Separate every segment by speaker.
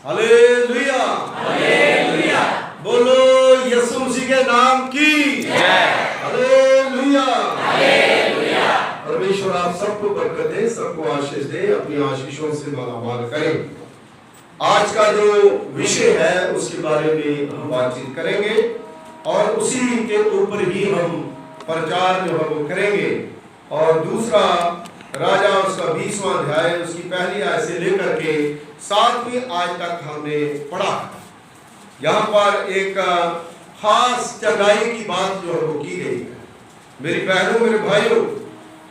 Speaker 1: Hallelujah, hallelujah. बोलो यीशु मसीह के नाम की जय। Hallelujah, hallelujah. परमेश्वर आप सबको बरकत दे, सबको आशीष दे, अपनी आशीषों से मालामाल करें। आज का जो विषय है उसके बारे में हम बातचीत करेंगे और उसी के ऊपर ही हम प्रचार जो है वो करेंगे। और दूसरा राजा उसका 20वां अध्याय उसकी पहली आयत से लेकर के 7वीं आयत तक हमने पढ़ा। यहाँ पर एक खास चंगाई की बात जो है वो की गई है। मेरी बहनों मेरे भाइयों,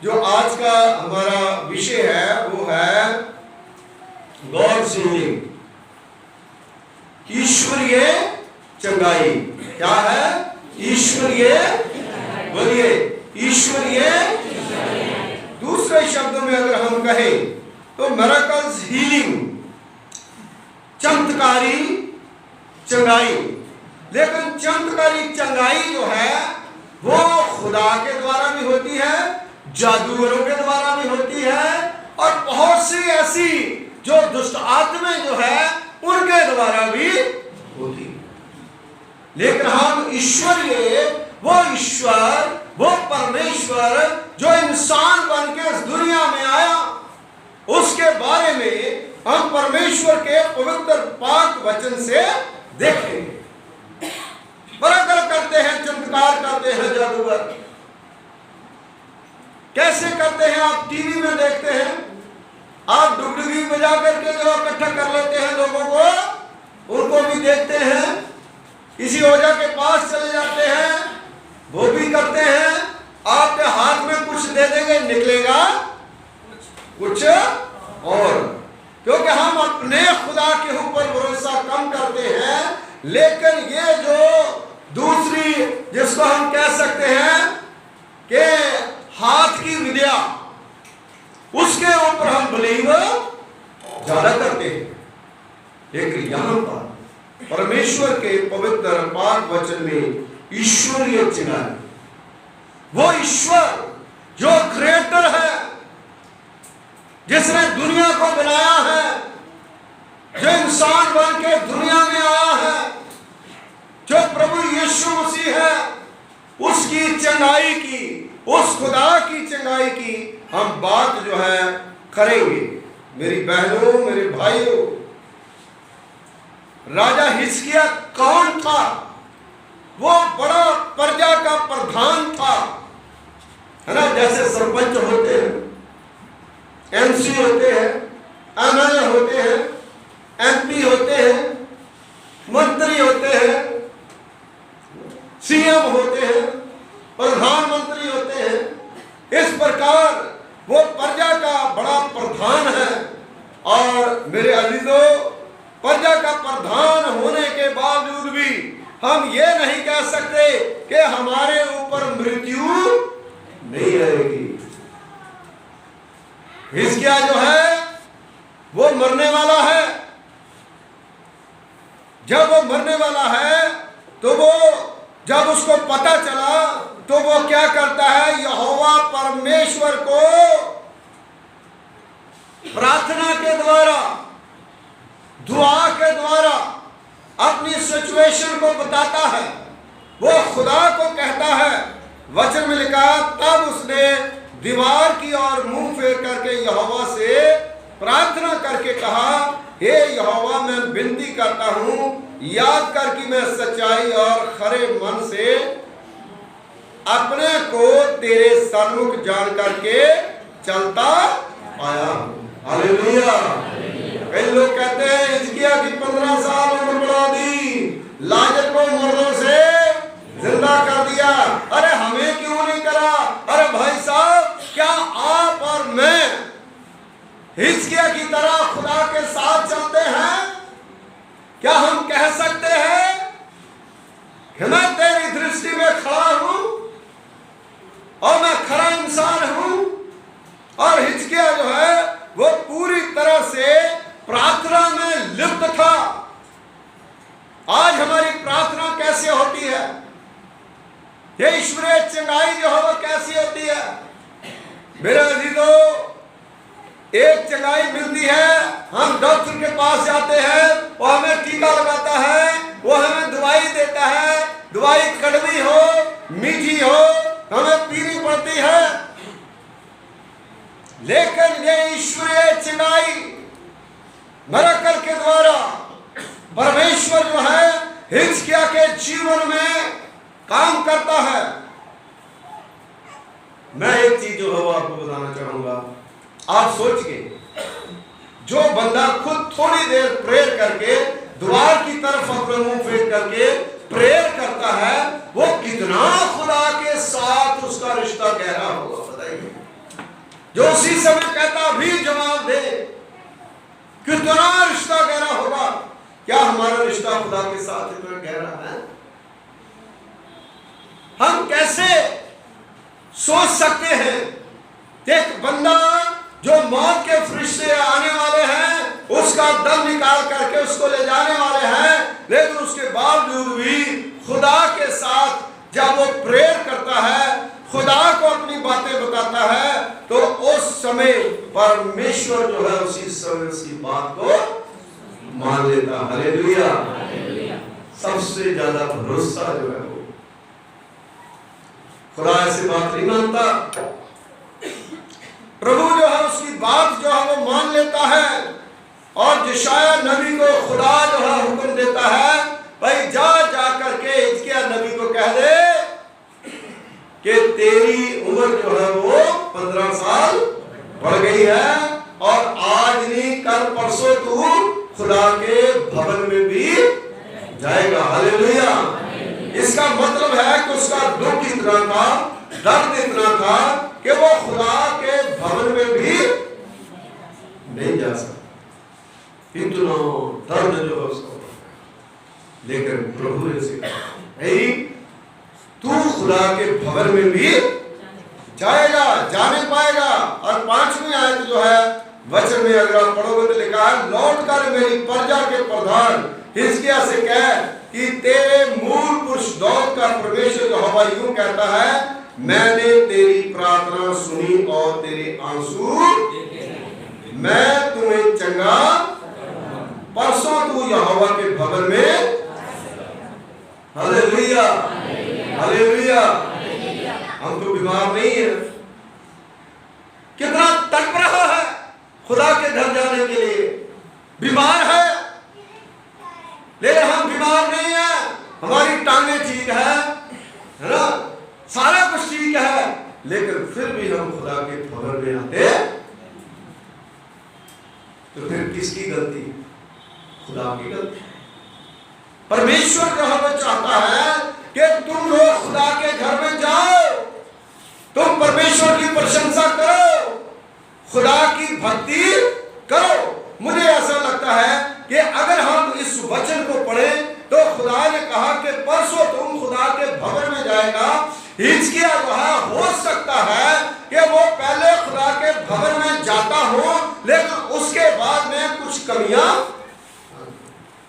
Speaker 1: जो आज का हमारा विषय है वो है गॉड्स हीलिंग, ईश्वरीय चंगाई। क्या है? ईश्वरीय, बोलिए ईश्वरीय। दूसरे शब्दों में अगर हम कहें तो मिरेकल्स हीलिंग, चमत्कारी चंगाई। लेकिन चमत्कारी चंगाई जो है वो खुदा के द्वारा भी होती है, जादूगरों के द्वारा भी होती है, और बहुत सी ऐसी जो दुष्ट आत्माएं जो है उनके द्वारा भी होती है। लेकिन हम ईश्वरीय, वो ईश्वर, वो परमेश्वर जो इंसान बन के इस दुनिया में आया, उसके बारे में हम परमेश्वर के पवित्र पाक वचन से देखेंगे। बराबर करते हैं, चमत्कार करते हैं जादूगर। कैसे करते हैं? आप टीवी में देखते हैं, आप डुगडुगी बजा करके जो इकट्ठा कर लेते हैं लोगों को, उनको भी देखते हैं। किसी ओझा के पास चले जाते हैं, वो भी करते हैं। आपके हाथ में कुछ दे देंगे, निकलेगा कुछ और। क्योंकि हम अपने खुदा के ऊपर भरोसा कम करते हैं। लेकिन ये जो दूसरी, जिसको हम कह सकते हैं कि हाथ की विद्या, उसके ऊपर हम बिलीव ज्यादा करते हैं। लेकिन यहां पर परमेश्वर के पवित्र पाक वचन में ईश्वरीय चंगाई, वो ईश्वर जो क्रिएटर है, जिसने दुनिया को बनाया है, जो इंसान बन के दुनिया में आया है, जो प्रभु यीशु मसीह है, उसकी चंगाई की, उस खुदा की चंगाई की हम बात जो है करेंगे। मेरी बहनों मेरे भाइयों, राजा हिजकिय्याह कौन था? वो बड़ा प्रजा का प्रधान था, है ना। जैसे सरपंच होते हैं, एमसी होते हैं, एमएलए होते हैं, एमपी होते हैं, मंत्री होते हैं, सीएम होते हैं, प्रधानमंत्री होते हैं। इस प्रकार वो प्रजा का बड़ा प्रधान है। और मेरे अजीजों, प्रजा का प्रधान होने के बावजूद भी हम ये नहीं कह सकते कि हमारे ऊपर मृत्यु नहीं रहेगी। हिजकिय्याह जो है वो मरने वाला है। जब वो मरने वाला है तो वो, जब उसको पता चला तो वो क्या करता है? यहोवा परमेश्वर को प्रार्थना के द्वारा, दुआ के द्वारा अपनी सिचुएशन को बताता है। वो खुदा को कहता है। वचन में लिखा, तब उसने दीवार की ओर मुंह फेर करके यहोवा से प्रार्थना करके कहा, हे यहोवा, मैं विनती करता हूं, याद कर कि मैं सच्चाई और खरे मन से अपने को तेरे सन्मुख जान करके चलता आया हूं। हालेलुया। कई लोग कहते हैं हिजकिय्याह की 15 साल उम्र बढ़ा दी, लाजर को मुर्दों से जिंदा कर दिया। अरे हमें क्यों नहीं करा? अरे भाई साहब, क्या आप और मैं हिजकिय्याह की तरह खुदा के साथ चलते हैं? क्या हम कह सकते हैं कि मैं तेरी दृष्टि में खड़ा हूं और मैं खरा इंसान हूं? और हिजकिय्याह जो है वो पूरी तरह से प्रार्थना में लिप्त था। आज हमारी प्रार्थना कैसे होती है? ये ईश्वरीय चंगाई जो है वो कैसी होती है? मेरे अजीजों, एक चंगाई मिलती है, हम डॉक्टर के पास जाते हैं और परमेश्वर जो है हिजकिय्याह के जीवन में काम करता है। मैं एक चीज जो है वो आपको बताना चाहूंगा। आप सोचिए, जो बंदा खुद थोड़ी देर प्रेयर करके द्वार की तरफ अपना मुंह फेर करके प्रेयर करता है, वो कितना खुदा के साथ उसका रिश्ता गहरा होगा बताइए। जो उसी समय कहता भी जवाब दे, कितना रिश्ता गहरा होगा। क्या हमारा रिश्ता खुदा के साथ इतना गहरा है? हम कैसे सोच सकते हैं कि एक बंदा जो मौत के फरिश्ते आने वाले हैं उसका दम निकाल करके उसको ले जाने वाले हैं, लेकिन उसके बावजूद भी खुदा के साथ जब वो प्रेयर करता है, खुदा को अपनी बातें बताता है, तो उस समय परमेश्वर जो है उसी समय उसकी बात को मान लेता। हालेलुया। सबसे ज्यादा भरोसा जो है वो खुदा ऐसी बात नहीं मानता। प्रभु जो है उसकी बात जो है वो मान लेता है। और यशायाह नबी को खुदा जो है हुक्म देता है, भाई जा करके हिजकिय्याह नबी को कह दे कि तेरी उम्र जो है वो 15 साल बढ़ गई है और आज नहीं कल परसों तू खुदा के भवन में भी जाएगा। हालेलुया। इसका मतलब है कि उसका दुख इतना था, दर्द इतना था कि वो खुदा के भवन में भी नहीं जा सकता। इतना दर्द जो है उसको, लेकिन प्रभु ने से कहा तू खुदा के भवन में भी जाएगा, जाने पाएगा। और 5वीं आयत जो है वचन में अगर आप पढ़ोगे तो लिखा है, लौट कर मेरी प्रजा के प्रधान हिजकिय्याह से कह कि तेरे मूल पुरुष दाऊद का परमेश्वर यहोवा यूं कहता है, मैंने तेरी प्रार्थना सुनी और तेरे आंसू मैं तुम्हें चंगा, परसों तू यहोवा के भवन में। Hallelujah, hallelujah. हम तो बीमार नहीं है, कितना तड़प रहा है खुदा के घर जाने के लिए, बीमार है, लेकिन हम बीमार नहीं है, हमारी टांगे ठीक है ना, सारा कुछ ठीक है, लेकिन फिर भी हम खुदा के भवन में आते, तो फिर किसकी गलती? खुदा की गलती। परमेश्वर जो हमें चाहता है कि तुम लोग खुदा के घर में जाओ, तुम परमेश्वर की प्रशंसा करो, खुदा की भक्ति करो। मुझे ऐसा लगता है कि अगर हम इस वचन को पढ़ें तो खुदा ने कहा कि परसों तुम खुदा के भवन में जाएगा। हिजकिय्याह वहां हो सकता है कि वो पहले खुदा के भवन में जाता हो, लेकिन उसके बाद में कुछ कमियां,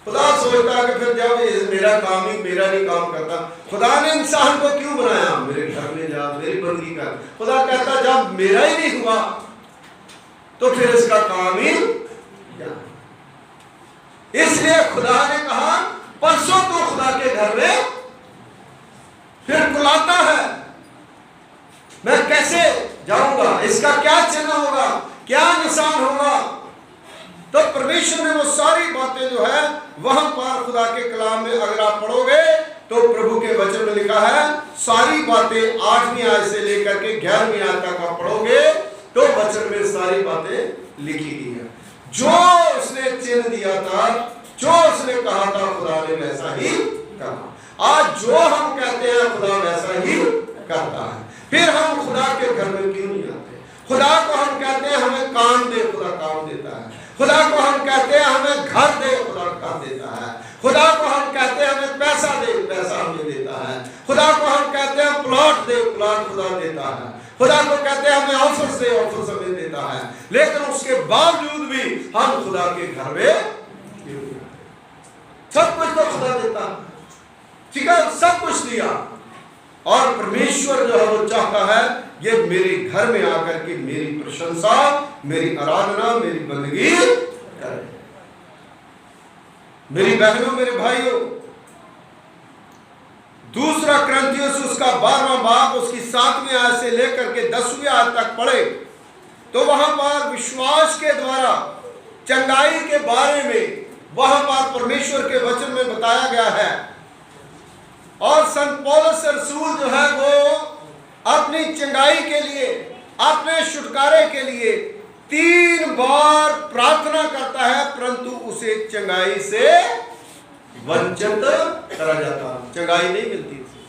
Speaker 1: खुदा सोचता है कि फिर जब मेरा काम ही मेरा नहीं काम करता, खुदा ने इंसान को क्यों बनाया? मेरे घर में जा, मेरी बंदगी कर। खुदा कहता जब मेरा ही नहीं हुआ तो फिर इसका काम ही क्या? इसलिए खुदा ने कहा परसों तो खुदा के घर में, फिर बुलाता है, मैं कैसे जाऊंगा, इसका क्या चिन्ह होगा, क्या निशान होगा? तो परमेश्वर ने वो सारी बातें जो है वहां पर खुदा के कलाम में अगर आप पढ़ोगे तो प्रभु के वचन में लिखा है, सारी बातें 8वीं आयत से लेकर के 11वीं आयत तक आप पढ़ोगे तो वचन में सारी बातें लिखी गई है। जो उसने चिन्ह दिया था, जो उसने कहा था, खुदा ने वैसा ही कहा। आज जो हम कहते हैं खुदा वैसा ही करता है। फिर हम खुदा के घर में क्यों नहीं आते? खुदा को हम कहते हैं हमें काम दे, खुदा काम देता है। खुदा को हम कहते हैं हमें घर दे, खुदा घर देता है। खुदा को हम कहते हैं हमें पैसा दे, पैसा हमें देता है। खुदा को हम कहते हैं प्लॉट दे, प्लॉट खुदा देता है। खुदा को कहते हैं हमें ऑफर्स दे, ऑफर्स हमें देता है। लेकिन उसके बावजूद भी हम खुदा के घर में सब कुछ तो खुदा देता है, ठीक है, सब कुछ दिया। और परमेश्वर जो है वो चाहता है ये मेरे घर में आकर के मेरी प्रशंसा, मेरी आराधना, मेरी बंदगी करे। मेरी बहनों, मेरे भाइयों, दूसरा क्रंथियोस उसका 12वां बाब उसकी 7वीं आयत से लेकर के 10वीं आयत तक पढ़े तो वहां पर विश्वास के द्वारा चंगाई के बारे में वहां पर परमेश्वर के वचन में बताया गया है। और संत पौलुस रसूल जो है वो अपनी चंगाई के लिए, अपने छुटकारे के लिए 3 बार प्रार्थना करता है, परंतु उसे चंगाई से वंचित करा जाता, चंगाई नहीं मिलती उसे।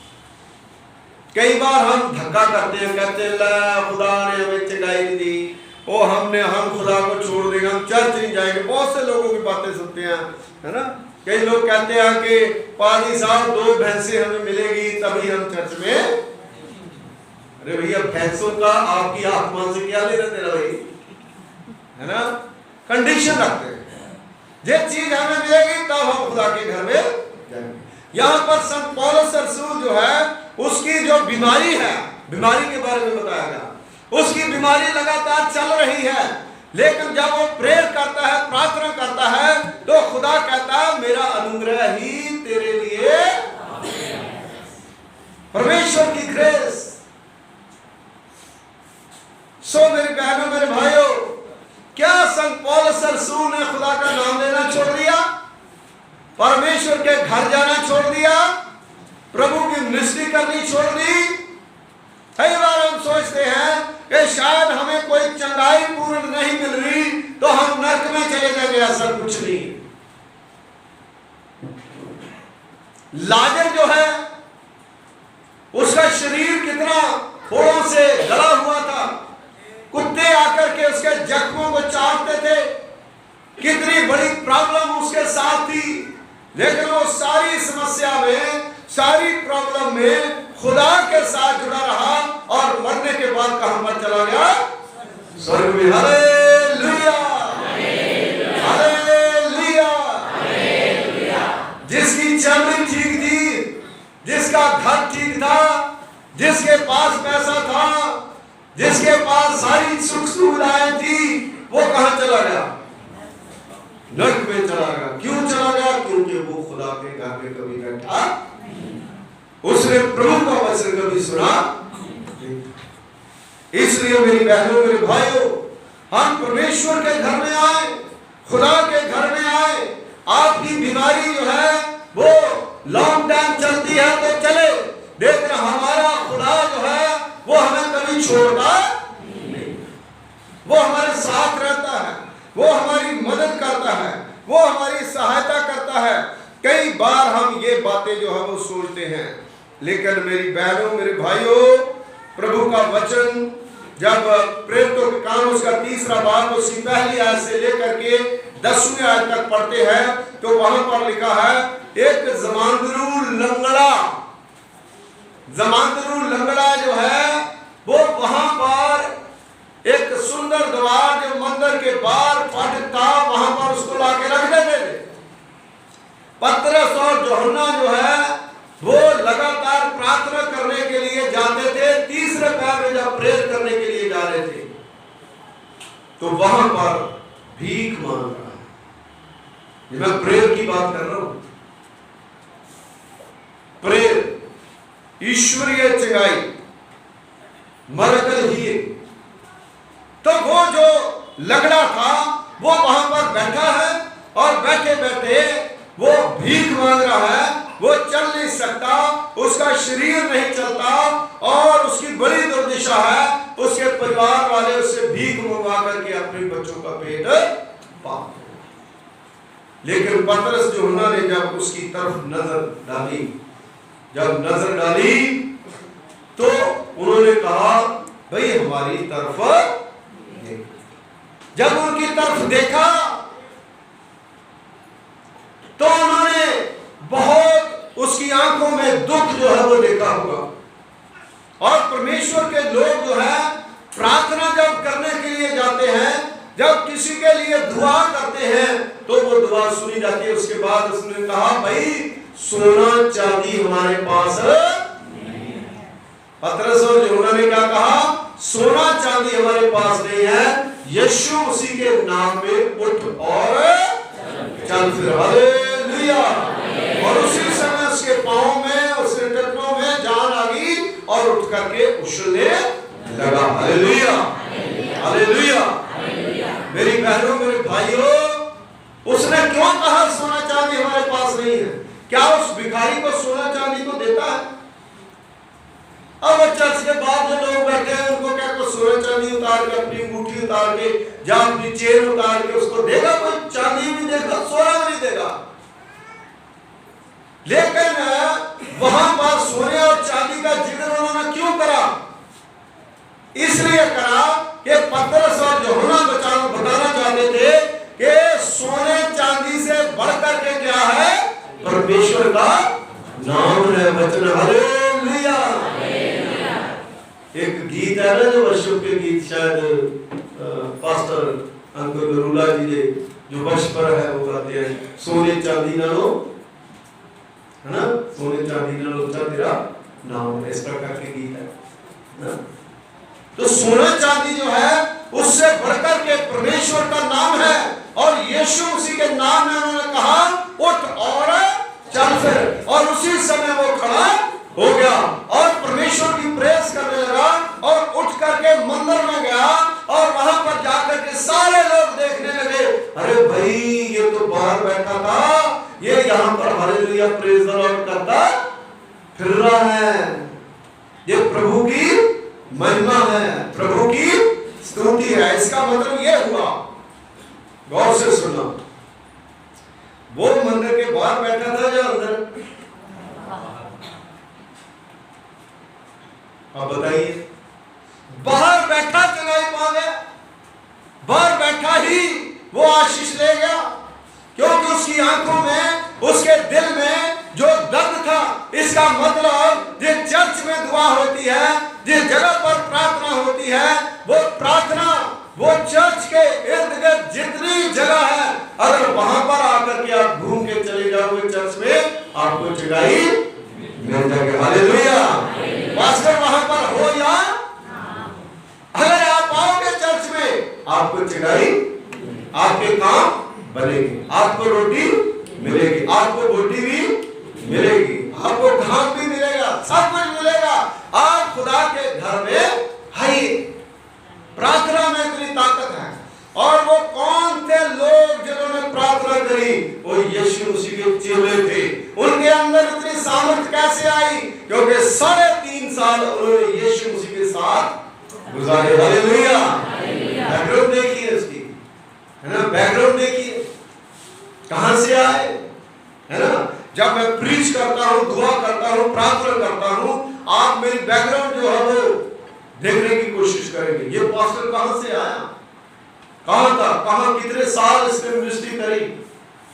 Speaker 1: कई बार हम धक्का करते हैं, कहते हैं खुदा ने हमें चंगाई नहीं दी, हम खुदा को छोड़ देंगे, हम चर्च नहीं जाएंगे। बहुत से लोगों की बातें सुनते हैं, है ना। कई लोग कहते हैं कि पादी साहब 2 भैंसें हमें मिलेगी तभी हम चर्च में। अरे भैया, भैंसों का आपकी आत्मा से क्या लेना देना भाई, है ना। कंडीशन रखते हैं, जो चीज हमें मिलेगी तब हम खुदा के घर में जाएंगे। यहाँ पर संत पौलुस रसूल जो है उसकी जो बीमारी है, बीमारी के बारे में बताया गया। उसकी बीमारी लगातार चल रही है, लेकिन जब वो प्रेयर करता है, प्रार्थना करता है, तो खुदा कहता है मेरा अनुग्रह ही तेरे लिए, परमेश्वर की ग्रेस। सो मेरी बहनों, मेरे भाइयों, क्या संत पौलुस रसूल ने खुदा का नाम लेना छोड़ दिया, परमेश्वर के घर जाना छोड़ दिया, प्रभु की मिनिस्ट्री करनी छोड़ दी? कई बार हम सोचते हैं कि शायद हमें कोई चंगाई पूर्ण नहीं मिल रही तो हम नरक में चले जाएंगे। ऐसा कुछ नहीं। लाजर जो है उसका शरीर कितना फोड़ों से गला हुआ था, कुत्ते आकर के उसके जख्मों को चाटते थे, कितनी बड़ी प्रॉब्लम उसके साथ थी, लेकिन वो सारी समस्या में, सारी प्रॉब्लम में खुदा के साथ जुड़ा रहा और मरने के बाद कहां पर चला गया? स्वर्ग में। Hallelujah, hallelujah. जिसकी चमड़ी ठीक थी, जिसका घर ठीक था, जिसके पास पैसा था, जिसके पास सारी सुख सुविधाएं थी, वो कहां चला गया? नरक में चला गया। क्यों चला गया? क्योंकि वो खुदा के घर में कभी बैठा, उसने प्रभु का वचन कभी सुना। इसलिए मेरी बहनों, मेरे भाइयों, हम परमेश्वर के घर में आए, खुदा के घर में आए। आपकी बीमारी जो है वो लॉन्ग टाइम चलती है तो चले, लेकिन हमारा खुदा जो है वो हमें कभी छोड़ता नहीं, वो हमारे साथ रहता है, वो हमारी मदद करता है, वो हमारी सहायता करता है। कई बार हम ये बातें जो है वो सोचते हैं, लेकिन मेरी बहनों, मेरे भाइयों, प्रभु का वचन जब प्रेरितों के काम उसका 3रा भाग उसकी पहली आयत से लेकर के 10वीं आयत तक पढ़ते हैं, तो वहां पर लिखा है एक जमांदरू लंगड़ा जो है वो वहां पर एक सुंदर द्वार जो मंदिर के बाहर फाटक था, वहां पर उसको लाके रख देते थे। पतरस और यूहन्ना जो है वो लगातार प्रार्थना करने के लिए जाते थे। 3रे पहर में जब प्रेयर करने के लिए जा रहे थे तो वहां पर भीख मांग रहा है। मैं प्रेयर की बात कर रहा हूं, प्रेयर, ईश्वरीय चंगाई, मरकल ही। तो वो जो लगड़ा था वो वहां पर बैठा है और बैठे बैठे वो भीख मांग रहा है। वो चल नहीं सकता, उसका शरीर नहीं चलता और उसकी बड़ी दुर्दशा है। उसके परिवार वाले उससे भीख मंगवा करके अपने बच्चों का पेट पालते। लेकिन पतरस यूहन्ना ने जब उसकी तरफ जब नजर डाली तो उन्होंने कहा भाई हमारी तरफ देख। जब उनकी तरफ देखा तो उन्होंने बहुत उसकी आंखों में दुख जो है वो देखा होगा। और परमेश्वर के लोग जो है प्रार्थना जब करने के लिए जाते हैं, जब किसी के लिए दुआ करते हैं तो वो दुआ सुनी जाती है। उसके बाद उसने कहा भाई सोना चांदी हमारे पास नहीं है। पतरस और यूहन्ना ने क्या कहा? सोना चांदी हमारे पास नहीं है, यीशु मसीह के नाम में उठ और चल फिर। हालेलुया। और उसी समय उसके पांव में, उसके घुटनों में जान आ गई और उठ करके उछलने लगा। Hallelujah, hallelujah. मेरी बहनों, मेरे भाइयों, उसने क्यों कहा क्या उस भिखारी को सोना चांदी को देता है? अब चर्च के बाद जो लोग बैठे हैं उनको क्या कोई सोना चांदी उतार के, अपनी अंगूठी उतार के, या अपनी चेन उतार के उसको देगा? कोई चांदी भी देगा, सोना भी नहीं देगा। लेकिन वहां पर सोने और चांदी का जिक्र उन्होंने क्यों करा? इसलिए करा कि पतरस और यूहन्ना बताना चाहते थे कि सोने चांदी से बढ़कर के क्या है? परमेश्वर का नाम है, वचन। हालेलुया। एक गीत है ना, जो वर्षों के गीत, शायद पास्टर अंकुर गरुला जी ने जो वर्ष पर है वो गाते हैं, सोने चांदी ना लो, है ना, सोने चांदी ना लो तेरा नाम है, इस प्रकार के गीत है ना? तो सोना चांदी जो है उससे बढ़कर के परमेश्वर का नाम है, और यीशु मसीह के नाम में उन्होंने कहा उठ और चल फिर, और उसी समय वो खड़ा हो गया और परमेश्वर की प्रेस करने लगा, और उठ करके मंदिर में गया, और वहां पर जाकर के सारे लोग देखने लगे, अरे भाई ये तो बाहर बैठा था, ये यहाँ पर हालेलुया प्रेज द लॉर्ड करता फिर रहा है। ये प्रभु की महिमा है, प्रभु की स्तुति है। इसका मतलब ये हुआ, गौर से सुना, वो मंदिर के बाहर बैठा था या अंदर? आप बताइए। बाहर बैठा चुनाई पा गया, बाहर बैठा ही वो आशीष ले गया, क्योंकि उसकी आंखों में, उसके दिल में जो दर्द था। इसका मतलब जिस चर्च में दुआ होती है, जिस जगह पर प्रार्थना होती है, वो प्रार्थना, वो चर्च के इर्द गिर्द जितनी जगह है, अगर वहां पर आकर के आप घूम के चले जाओगे चर्च में, आपको जगाई मिल जाएगी। हालेलुया। पास्टर वहां पर हो या अगर आप आओगे चर्च में, आपको जगाई, आपके काम बनेगी, आपको रोटी मिलेगी, आपको रोटी भी मिलेगी, आपको घाम भी मिलेगा, सब कुछ मिलेगा। आप खुदा के घर में है। प्रार्थना में इतनी ताकत है। और वो कौन थे लोग जिन्होंने प्रार्थना करी? वो यीशु मसीह के चेले थे। उनके अंदर इतनी सामर्थ कैसे आई? क्योंकि 3.5 साल उन्होंने यीशु मसीह के साथ गुजारे। हालेलुया। बैकग्राउंड देखिए उसकी, है ना, बैकग्राउंड देखिए कहां से आए, है ना। जब मैं प्रीच करता हूं, दुआ करता हूं, प्रार्थना करता हूं, आप मेरी बैकग्राउंड जो है वो देखने की कोशिश करेंगे। ये पास्टर कहां से आया, कहां था, कहां कितने साल इसने मिनिस्ट्री करी,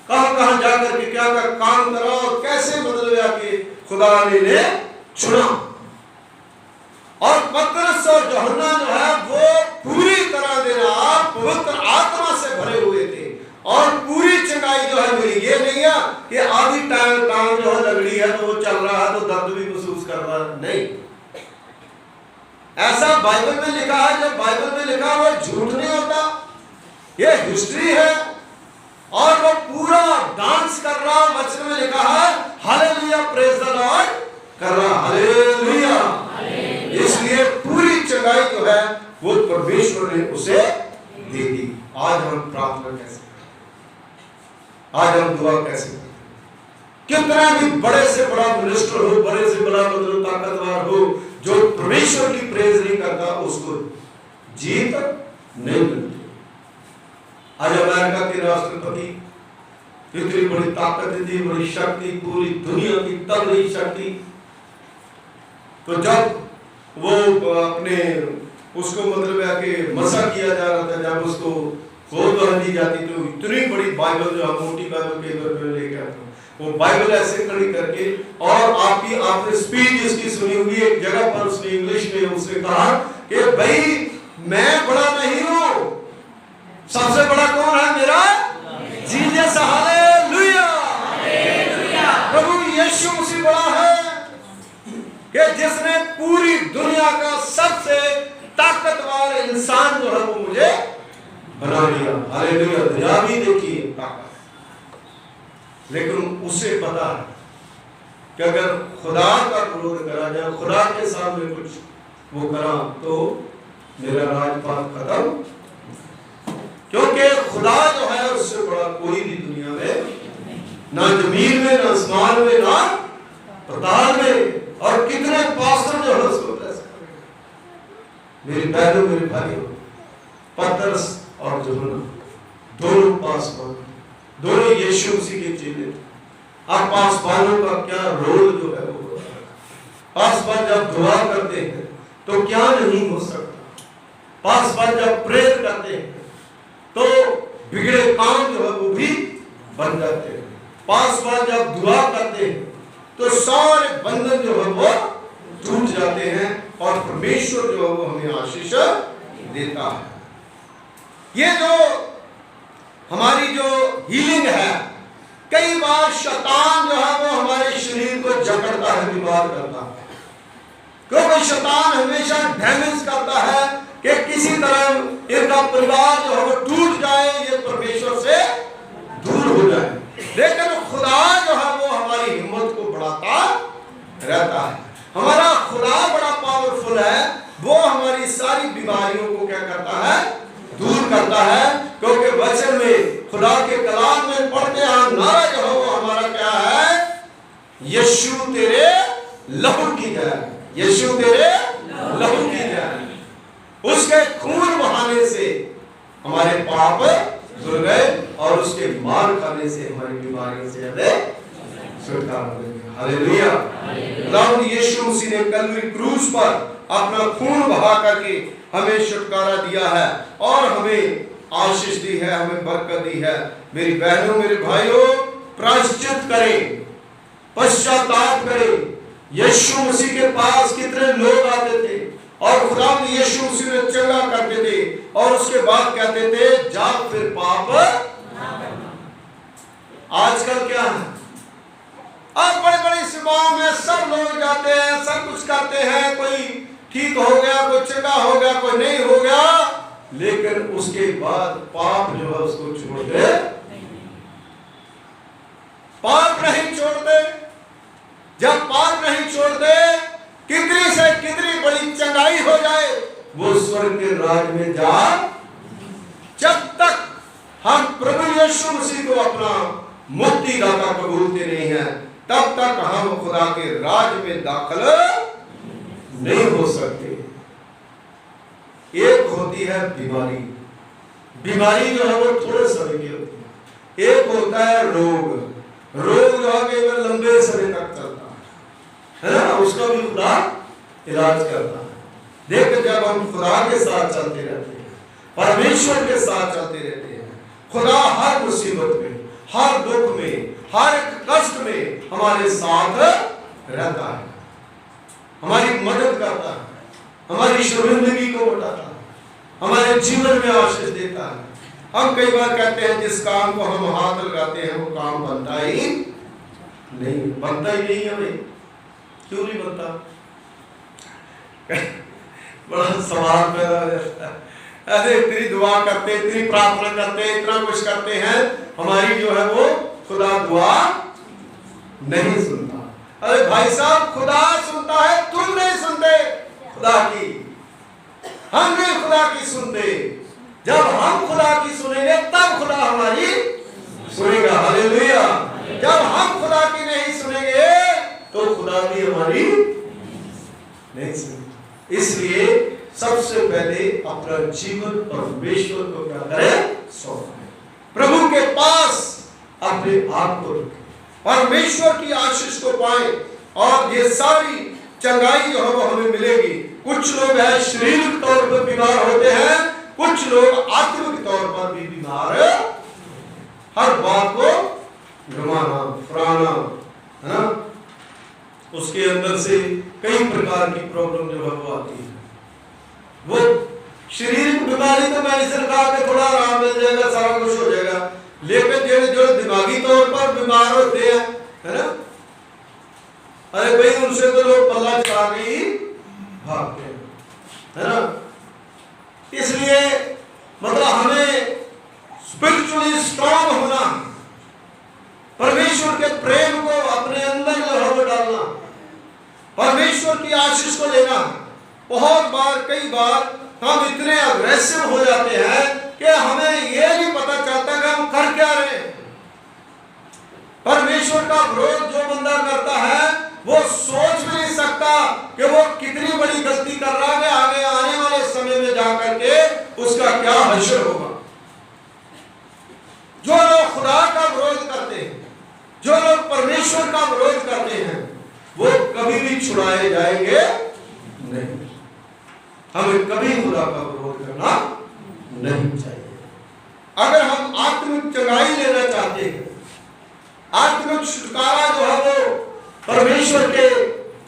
Speaker 1: कहां कहां जाकर के क्या क्या काम करा, और कैसे मतलब आके खुदा ने चुना। और पतरस और यूहन्ना जो है वो पूरी तरह देना पवित्र आत्मा से भरे हुए थे, और पूरी चंगाई जो है मिली। ये नहीं है कि आधी टांग जो है लगड़ी है तो वो चल रहा है तो दर्द भी महसूस कर रहा है, नहीं। ऐसा बाइबल में लिखा है, जब बाइबल में लिखा वो झूठ नहीं होता, ये हिस्ट्री है। और वो पूरा डांस कर रहा, वचन में लिखा है हालेलुया प्रेज द लॉर्ड कर रहा, हालेलुया। इसलिए पूरी चंगाई जो है वो परमेश्वर ने उसे दे दी। आज हम प्रार्थना कैसे, आज हम दुआ कैसे, कितना भी बड़े से बड़ा मिनिस्टर हो, बड़े से बड़ा मतलब ताकतवर हो, जो परमेश्वर की प्रेज नहीं करता उसको जीत नहीं मिलती। आज अमेरिका के राष्ट्रपति इतनी बड़ी ताकत थी, बड़ी शक्ति, पूरी दुनिया की तब रही शक्ति, तो जब वो अपने उसको मतलब है कि मसा किया जा रहा था, जब उसको खोल दी जाती तो इतनी बड़ी बाइबल जो मोटी बाइबल के घर में लेके आता, वो बाइबल ऐसे खड़ी करके, और आपने स्पीच इसकी सुनी होगी, एक जगह पर उसने इंग्लिश में उसने कहा कि भाई मैं बड़ा नहीं हूं, सबसे बड़ा कौन है? मेरा जीसस। हालेलुया। प्रभु यीशु मसीह बड़ा है, कि जिसने पूरी दुनिया का सबसे ताकतवर इंसान जो है वो मुझे बना लिया। हालेलुया। दुनिया भी देखिए ताकत, लेकिन उसे पता है कि अगर खुदा का विरोध करा जाए, खुदा के सामने कुछ वो करा, तो मेरा राजपाट खत्म, क्योंकि खुदा जो है उससे बड़ा कोई भी दुनिया में ना जमीन में, ना आसमान में, ना पताल में। और कितने पास्टर जो है उसको ब्लेस करेंगे। मेरी बहनों, मेरे भाइयों, पतरस और यूहन्ना दोनों पासवान, दोनों यीशु मसीह के चेले। अब पासवानों का क्या रोल जो है वो, पासवान जब दुआ करते हैं तो क्या नहीं हो सकता। पासवान जब प्रेयर करते हैं तो बिगड़े काम जो है वो भी बन जाते हैं। पासवान जब दुआ करते हैं तो सारे बंधन जो है वो टूट जाते हैं और परमेश्वर जो है वो हमें आशीष देता है। ये जो हमारी जो हीलिंग है, कई बार शैतान जो है वो हमारे शरीर को जकड़ता है, बीमार करता है, क्योंकि शैतान हमेशा डैमेज करता है कि किसी तरह इनका परिवार जो है वो टूट जाए, ये परमेश्वर से दूर हो जाए। लेकिन खुदा जो है वो हमारी हिम्मत को बढ़ाता रहता है। हमारा खुदा बड़ा पावरफुल है, वो हमारी सारी बीमारियों को क्या करता है, दूर करता है। क्योंकि वचन में, खुदा के कलाम में पढ़ते हैं, नारा जो है वो हमारा क्या है, यीशु तेरे लहू की जय, यीशु तेरे लहू की जय। उसके खून बहाने से हमारे पाप धुल गए और उसके मार खाने से हमारी बीमारियों से हमें छुटकारा मिलेगा। हालेलुया। खुदावंद यीशु मसीह ने कलवरी क्रूस पर अपना खून बहा करके हमें छुटकारा दिया है और हमें आशीष दी है, हमें बरकत दी है। मेरी बहनों, मेरे भाइयों, प्रायश्चित करें, पश्चाताप करें। यीशु मसीह के पास कितने लोग आते थे और खुदावंद यीशु मसीह ने चंगा करते थे और उसके बाद कहते थे जा फिर पाप। आजकल क्या है, अब बड़े बड़े सभाओं में सब लोग जाते हैं, सब कुछ करते हैं, कोई ठीक हो गया, कोई चंगा हो गया, कोई नहीं हो गया, लेकिन उसके बाद पाप जो है उसको छोड़ते, पाप नहीं छोड़ते। जब पाप नहीं छोड़ते, कितनी से कितनी बड़ी चंगाई हो जाए, वो स्वर्ग के राज में जा, जब तक हम प्रभु यीशु मसीह को अपना मुक्तिदाता कबूलते नहीं है, तब तक हम खुदा के राज में दाखिल नहीं हो सकते। एक होती है बीमारी, बीमारी जो है वो थोड़े समय की होती है। एक होता है रोग, रोग जो है केवल लंबे समय तक चलता है ना, उसका भी खुदा इलाज करता है। देखिए, जब हम खुदा के साथ चलते रहते हैं, परमेश्वर के साथ चलते रहते हैं, खुदा हर मुसीबत में, हर दुख में, हर एक कष्ट में हमारे साथ रहता है, हमारी मदद करता है, हमारी शर्मिंदगी को उठाता है, हमारे जीवन में आशीष देता है। हम कई बार कहते हैं जिस काम को हम हाथ लगाते हैं वो काम बनता ही नहीं, बनता ही नहीं हमें। क्यों नहीं बनता? बड़ा सवाल पैदा हो जाता है। ऐसे इतनी दुआ करते, इतनी प्रार्थना करते, इतना कुछ करते हैं, हमारी जो है वो खुदा दुआ नहीं सुनता। अरे भाई साहब, खुदा सुनता है, तुम नहीं सुनते खुदा की, हम नहीं खुदा की सुनते। जब हम खुदा की सुनेंगे तब खुदा हमारी सुनेगा। हालेलुया। जब हम खुदा की नहीं सुनेंगे तो खुदा भी हमारी नहीं सुनेगा। इसलिए सबसे पहले अपना जीवन परमेश्वर को क्या करें, सौंपें, प्रभु के पास अपने आप को रखें, परमेश्वर की आशीष को पाएं और ये सारी चंगाई जो है वो हमें मिलेगी। कुछ लोग हैं शारीरिक तौर पर बीमार होते हैं, कुछ लोग आत्मिक तौर पर भी बीमार है। हर बात को घुमाना फराना है ना, उसके अंदर से कई प्रकार की प्रॉब्लम जो है वो आती है। वो शारीरिक बीमारी तो मेडिसिन खा के थोड़ा आराम मिल जाएगा, सारा कुछ हो जाएगा, लेकिन जो दिमागी तौर पर बीमार होते हैं, है ना, अरे भाई उनसे तो लोग पल्ला चढ़ा के ही भागते हैं, है ना। इसलिए मतलब हमें स्पिरिचुअली स्ट्रांग होना, परमेश्वर के प्रेम को अपने अंदर जो है वो डालना, परमेश्वर की आशीष को लेना। बहुत बार, कई बार हम इतने अग्रेसिव हो जाते हैं कि हमें ये नहीं पता चलता कि हम कर क्या रहे हैं। का विरोध जो बंदा करता है वो सोच भी नहीं सकता कि वो कितनी बड़ी गलती कर रहा है, आगे आने वाले समय में जाकर के उसका क्या हश्र होगा। जो लोग खुदा का विरोध करते हैं, जो लोग परमेश्वर का विरोध करते हैं, वो कभी भी छुड़ाए जाएंगे नहीं। हमें कभी खुदा का विरोध करना नहीं चाहिए। अगर हम आत्मिक चंगाई लेना चाहते हैं, आत्मिक छुटकारा जो है वो परमेश्वर के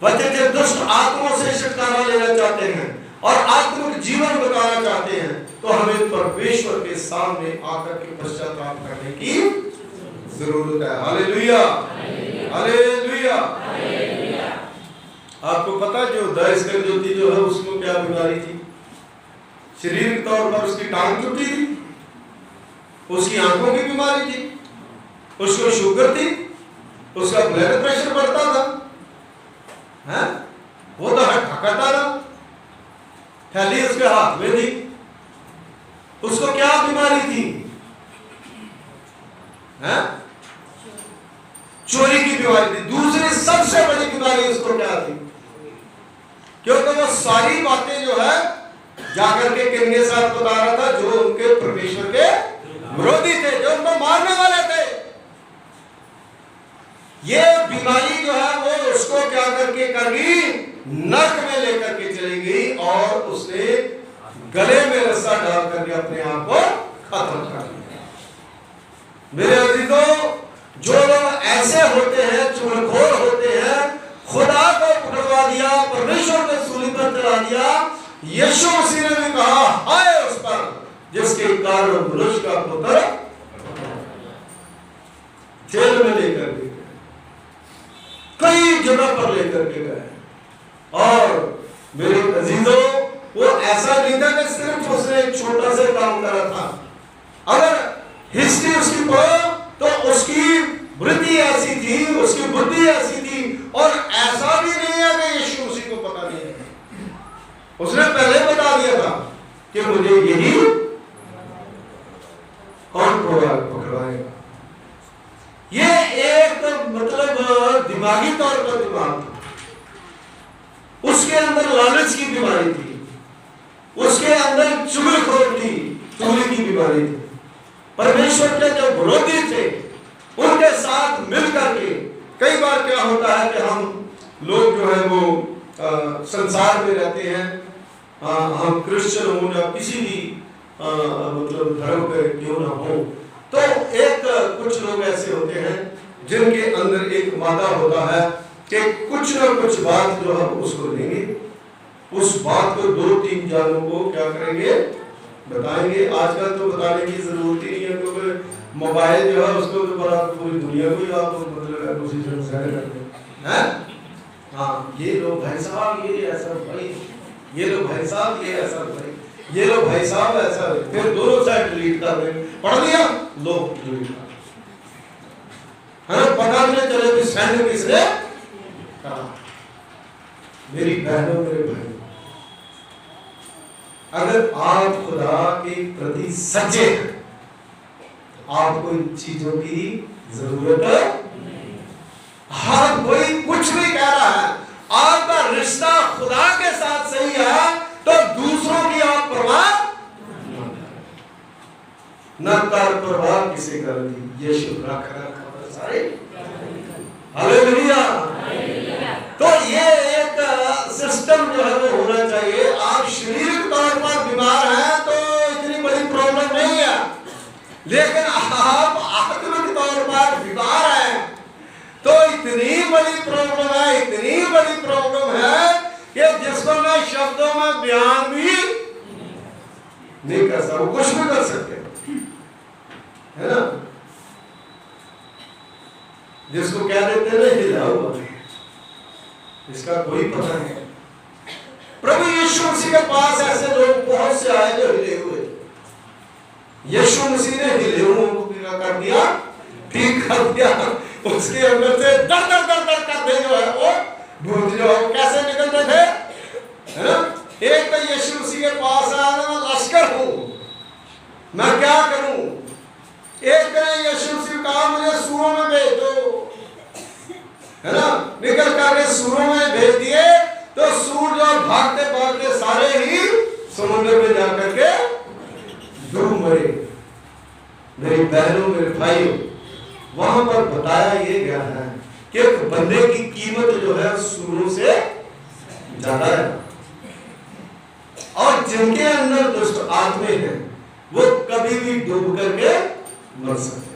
Speaker 1: वचन से दुष्ट आत्माओं से छुटकारा लेना चाहते हैं और आत्मिक जीवन बताना चाहते हैं, तो हमें परमेश्वर के सामने आकर के पश्चाताप करने की जरूरत है। Hallelujah, hallelujah. आपको पता जो दाइस्करियोती जो है उसको क्या बीमारी थी? शारीरिक तौर पर उसकी टांग टूटी थी, उसकी आंखों की बीमारी थी, उसको शुगर थी, उसका ब्लड प्रेशर बढ़ता था, हैं? वो तो हकता था, थैली उसके हाथ में थी। उसको क्या बीमारी थी? हैं? चोरी की बीमारी थी। दूसरी सबसे बड़ी बीमारी उसको क्या थी? क्योंकि वो सारी बातें जो है जाकर के किनके साथ बता रहा था? जो उनके परमेश्वर के विरोधी थे, जो उनको मारने वाले थे। ये बीमारी जो है वो उसको क्या करके कर गई? नरक में लेकर के चली गई और उसने गले में रस्सा डाल करके अपने आप को खत्म कर दिया। मेरे अजीजों, जो लोग ऐसे होते हैं, चुगलखोर होते हैं, खुदा को पकड़वा दिया, परमेश्वर को सूली पर चढ़ा दिया। यीशु मसीह ने भी कहा हाय उस पर जिसके कारण मनुष्य का पुत्र जेल में लेकर के कई जगह पर लेकर के गए। और मेरे अजीजों, वो ऐसा नहीं था कि सिर्फ उसने एक छोटा सा काम करा था। अगर हिस्ट्री उसकी पढ़ो तो उसकी वृत्ति ऐसी थी, उसकी बुद्धि ऐसी थी, और ऐसा भी नहीं है कि यीशु मसीह को पता नहीं है। उसने पहले बता दिया था कि मुझे यही कौन पकड़वाएगा। ये एक मतलब दिमागी तौर पर दिमाग था। उसके अंदर लालच की बीमारी थी, उसके अंदर चुगलखोर थी, चुगली की बीमारी थी। परमेश्वर के जो विरोधी थे उनके साथ मिलकर के कई बार क्या होता है कि हम लोग जो है वो संसार में रहते हैं, हम क्रिश्चियन हो या किसी भी मतलब धर्म के क्यों ना हो, तो एक कुछ लोग ऐसे होते हैं जिनके अंदर एक मादा होता है कि कुछ ना कुछ बात जो हम उसको लेंगे, उस बात को 2-3 जानों को क्या करेंगे? बताएंगे। आजकल तो बताने की जरूरत ही नहीं है, क्योंकि मोबाइल जो है उसको तो बड़ा पूरी दुनिया को ही आप मतलब उसी से शेयर करते हैं। हाँ, ये लो भाई साहब ये ऐसा भाई, ये लो भाई साहब ये ऐसा भाई, ये लो भाई साहब ऐसा, फिर दोनों साइड डिलीट कर देंगे। पढ़ लिया लो डिलीट कर, हमें पता भी नहीं चले कि सेंड किसने कहा। मेरी बहनों मेरे भाई, अगर आप खुदा के प्रति सच्चे हैं, आपको इन चीजों की जरूरत नहीं। हर कोई कुछ भी कह रहा है, आपका रिश्ता खुदा के साथ सही है तो दूसरों की आप परवाह न कर। परवाह किसे कर दी? यीशु रख सारे। हालेलुया। तो ये एक सिस्टम जो है वो होना चाहिए। आप शारीरिक तौर पर बीमार हैं तो इतनी बड़ी प्रॉब्लम नहीं है, लेकिन आप आत्मिक तौर पर बीमार हैं तो इतनी बड़ी प्रॉब्लम है, इतनी बड़ी प्रॉब्लम है कि जिसको मैं शब्दों में बयान भी नहीं कर सकता। कुछ भी कर सकते है ना, जिसको क्या देते हैं हिला हुआ, इसका कोई पता नहीं। प्रभु यीशु मसीह के पास ऐसे लोग बहुत से आए जो हिले हुए। यीशु मसीह ने हिले हुओं को क्या कर दिया? ठीक कर दिया। उसके अंदर से दर दर दर दर करते जो है वो भूत जो है कैसे निकलते थे, है ना? एक तो यीशु मसीह के पास आया, मैं लश्कर हूं, मैं क्या करूं? एक ने यीशु मसीह कहा मुझे सूरों में भेज दो, निकल करके सूरों में भेज दिए, तो सूर जो भागते भागते सारे ही समुद्र में जाकर के डूब मरे। मेरी बहनों, मेरे भाइयों, वहां पर बताया ये गया है कि एक बंदे की कीमत जो है सूरों से ज्यादा है, और जिनके अंदर दुष्ट आत्मे हैं वो कभी भी डूब करके मर सकते हैं।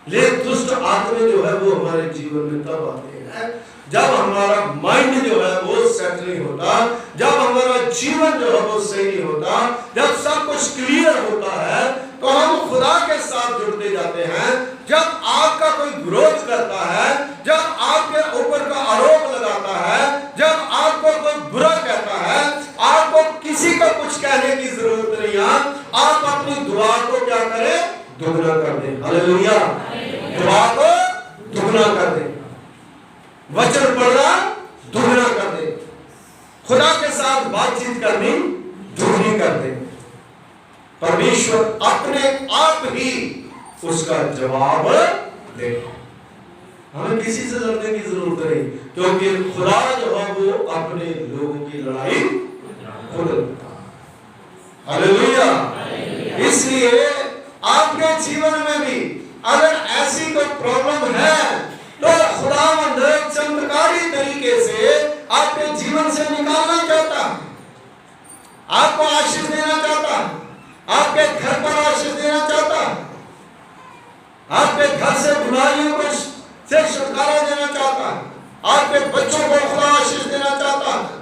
Speaker 1: लेकिन दुष्ट आत्मे जो है वो हमारे जीवन में तब आते हैं जब हमारा माइंड जो है वो सेट नहीं होता, जब हमारा जीवन जो है वो सही नहीं होता, जब सब कुछ क्लियर होता है तो हम खुदा के साथ जुड़ते जाते हैं। जब आपका कोई विरोध करता है, जब आपके ऊपर का आरोप लगाता है, जब आपको कोई बुरा कहता है, आपको किसी को कुछ कहने की जरूरत नहीं है। आप अपनी दुआ को क्या करें? दुगना कर दें। हालेलुया। दुआ को दुगना कर दें, वचन पढ़ना दुगना कर दे, खुदा के साथ बातचीत करनी दुगनी कर दे। परमेश्वर अपने आप ही उसका जवाब दे। हमें किसी से लड़ने की जरूरत नहीं, क्योंकि खुदा जो है वो अपने लोगों की लड़ाई खुद लड़ता है। हालेलुया। इसलिए आपके जीवन में भी अगर ऐसी कोई प्रॉब्लम है तो खुदावंद चमत्कारी तरीके से आपके जीवन से निकालना चाहता है, आपको आशीष देना चाहता है, आपके घर पर आशीष देना चाहता है, आपके घर से बीमारियों को से छुटकारा देना चाहता है, आपके बच्चों को खुदा आशीष देना चाहता है।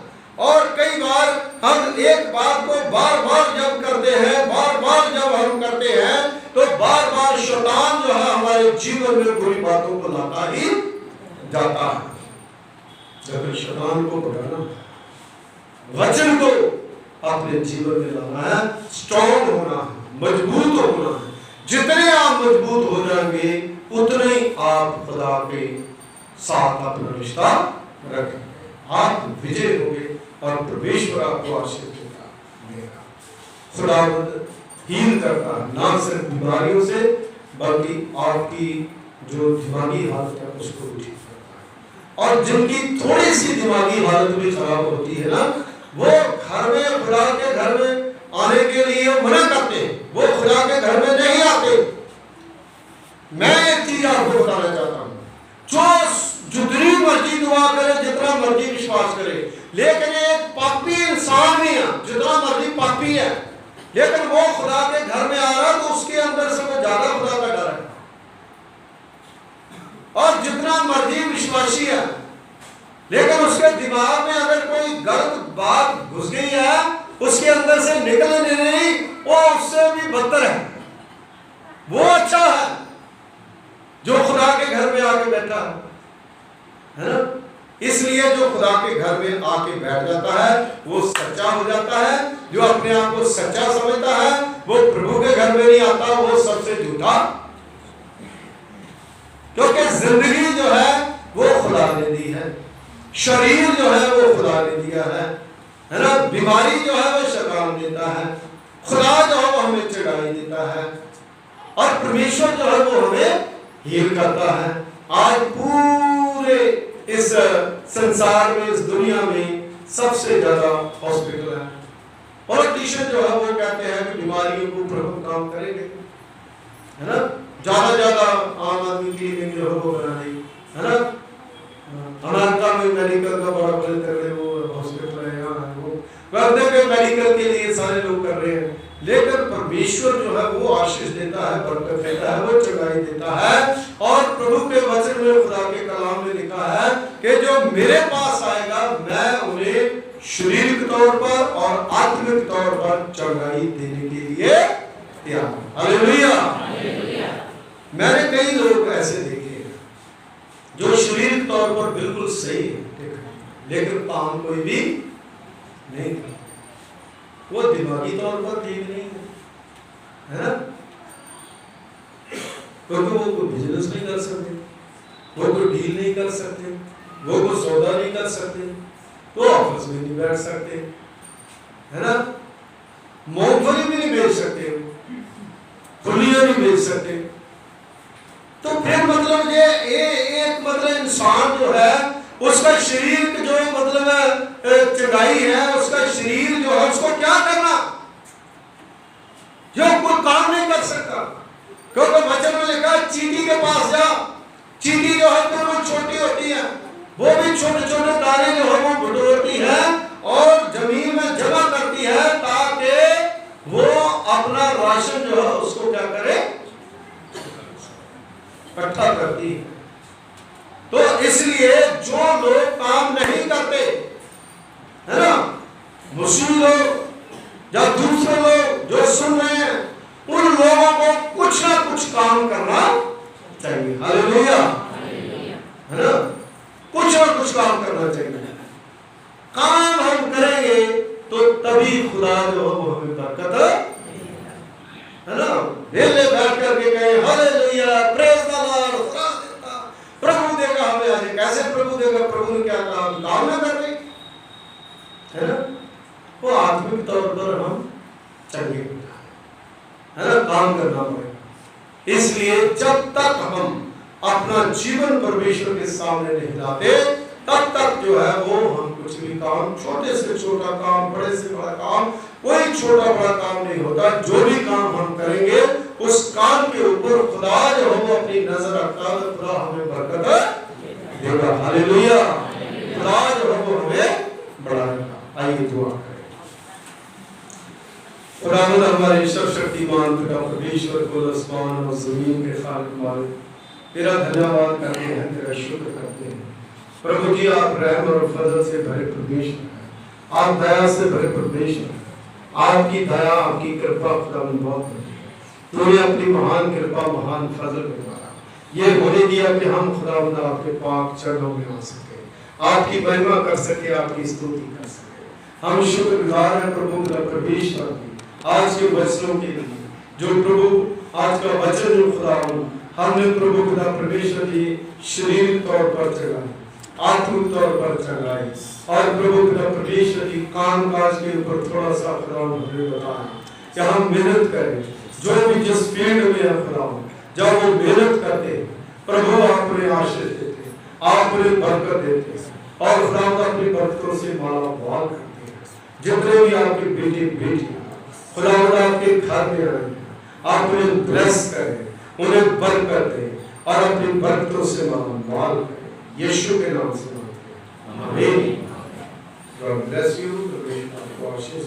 Speaker 1: और कई बार हम एक बात को बार बार जब करते हैं, बार बार जब हम करते हैं, तो बार बार शैतान जो है हमारे जीवन में बुरी बातों को लाता ही जाता है। जब शैतान को भगाना, वचन को अपने जीवन में लाना है, स्ट्रॉन्ग होना है, मजबूत होना है। जितने आप मजबूत हो जाएंगे उतने ही आप खुदा के साथ अपना रिश्ता रखेंगे, आप विजय होंगे और परमेश्वर आपको आशीष देगा। खुदावंद हील करता है, ना सिर्फ बीमारियों से बल्कि आपकी जो दिमागी हालत है उसको भी ठीक करता है। और जिनकी थोड़ी सी दिमागी हालत भी खराब होती है ना, वो घर में, खुदा के घर में आने के लिए मना करते हैं, वो खुदा के घर में नहीं आते। मैं एक चीज आपको बताना चाहता हूँ, जो जितनी मर्जी दुआ करे, जितना मर्जी विश्वास करे, लेकिन एक पापी इंसान भी है, जितना मर्जी पापी है, लेकिन वो खुदा के घर में आ रहा तो उसके अंदर से वो ज्यादा खुदा का डर है। और जितना मर्जी विश्वासी है, लेकिन उसके दिमाग में अगर कोई गलत बात घुस गई है, उसके अंदर से निकलने नहीं, वो उससे भी बदतर है। वो अच्छा है जो खुदा के घर में आके बैठा है ना। इसलिए जो खुदा के घर में आके बैठ जाता है वो सच्चा हो जाता है। जो अपने आप को सच्चा समझता है वो प्रभु के घर में नहीं आता, वो सबसे झूठा। क्योंकि जिंदगी जो है वो खुदा ने दी है, शरीर जो है वो खुदा ने दिया है ना। बीमारी जो है वो शैतान देता है, खुदा जो है वो हमें चढ़ाई देता है, और परमेश्वर जो है वो हमें हील करता है। आज पूरे इस संसार में, इस दुनिया में सबसे ज्यादा हॉस्पिटल है। पॉलिटिशियन जो है वो कहते हैं कि बीमारियों को प्रभु काम करेंगे, है ना। ज्यादा आम आदमी क्लिनिक जो है वो बना रही है ना। अमेरिका में मेडिकल का बड़ा बड़े तगड़े वो हॉस्पिटल है, यहाँ वो करने के मेडिकल के लिए सारे लोग कर रहे हैं। लेकिन परमेश्वर जो है वो आशीष देता है, बरकत देता है, वो चंगाई देता है। और प्रभु के वचन में, खुदा के कलाम में लिखा है कि जो मेरे पास आएगा मैं उन्हें शारीरिक तौर पर और आत्मिक तौर पर चंगाई देने के लिए तैयार हूं। हालेलुया। मैंने कई लोग ऐसे देखे हैं जो शारीरिक तौर पर बिल्कुल सही है, लेकिन काम कोई भी नहीं करता। वो दिमागी तौर पर ठीक नहीं है ना, क्योंकि वो कोई बिजनेस नहीं कर सकते, वो कोई डील नहीं कर सकते, वो कोई सौदा नहीं कर सकते, वो ऑफिस में नहीं बैठ सकते, है ना। मूंगफली भी नहीं बेच सकते, फुलियां नहीं बेच सकते। तो फिर मतलब ये एक मतलब इंसान जो है उसका शरीर जो मतलब चंगाई है, उसका शरीर जो है उसको क्या करना, जो कोई काम नहीं कर सकता, क्योंकि वचन में लिखा चींटी के पास जा। चींटी जो है बिल्कुल छोटी होती है, वो भी छोटे छोटे दाने जो है वो बटोरती है और जमीन में जमा करती है ताकि वो अपना राशन जो है उसको क्या करे, इकट्ठा करती है। तो इसलिए जो लोग काम नहीं करते है ना, मुस्लिम लोग या दूसरे लोग जो सुन रहे हैं, उन लोगों को कुछ ना कुछ काम करना चाहिए। हालेलुया, है ना, कुछ ना कुछ काम करना चाहिए। काम हम करेंगे तो तभी खुदा जो है वो हमें बरकत, है ना, वेले बैठ करके कहे हालेलुया, प्रेज द लॉर्ड, प्रभु देगा हमें। आज कैसे प्रभु देगा? प्रभु ने क्या कहा? काम ना कर रहे, है ना, वो आत्मिक तौर पर हम चंगे, है ना, काम करना पड़ेगा। इसलिए जब तक हम अपना जीवन परमेश्वर के सामने नहीं लाते, तब तक जो है वो हम कुछ भी काम, छोटे से छोटा काम, बड़े से बड़ा काम, कोई छोटा बड़ा काम नहीं होता। जो भी काम हम करेंगे उस काम के ऊपर खुदा जो है वो अपनी नजर रखता है, खुदा हमें बरकत देगा। हालेलुया, खुदा जो है वो हमें बढ़ाएगा। आइए दुआ करें। खुदावंद हमारे सर्वशक्तिमान पिता परमेश्वर को, आसमान और जमीन के खालिक मालिक, तेरा धन्यवाद करते हैं, तेरा शुक्र करते हैं। प्रभु जी, आप रहम और फजल से भरे परमेश्वर हैं, आप दया से भरे परमेश्वर हैं। आपकी दया, आपकी कृपा खुदावंद बहुत है। तूने अपनी महान कृपा, महान फजल के द्वारा ये होने दिया कि हम खुदावंद आपके पाक चरणों में आ सके, आपकी महिमा कर सके, आपकी स्तुति कर सके। हम शुक्रगुजार हैं प्रभु परमेश्वर की आज के वचनों के लिए, जो प्रभु आज का वचन जो खुदावंद हमने प्रभु खुदा परमेश्वर की शरीर तौर पर चढ़ाई, आत्मिक तौर पर चढ़ाई, और प्रभु खुदा परमेश्वर की काम काज के ऊपर थोड़ा सा खुदावंद हमें बताया कि हम मेहनत करें। जो भी जिस फील्ड में है खुदावंद, जब वो मेहनत करते प्रभु आप उन्हें आशीष देते, आप उन्हें बरकत देते, और खुदावंद अपनी बरकतों से माला माल करते हैं। जितने भी आपके बेटे बेटियां खुदावंद आपके घर में आए, आप उन्हें ब्लेस करें, उन्हें बरकत दें और अपनी बरकतों से माल करें। यीशु के नाम से मांगते हैं, आमीन। God bless you. The grace of God is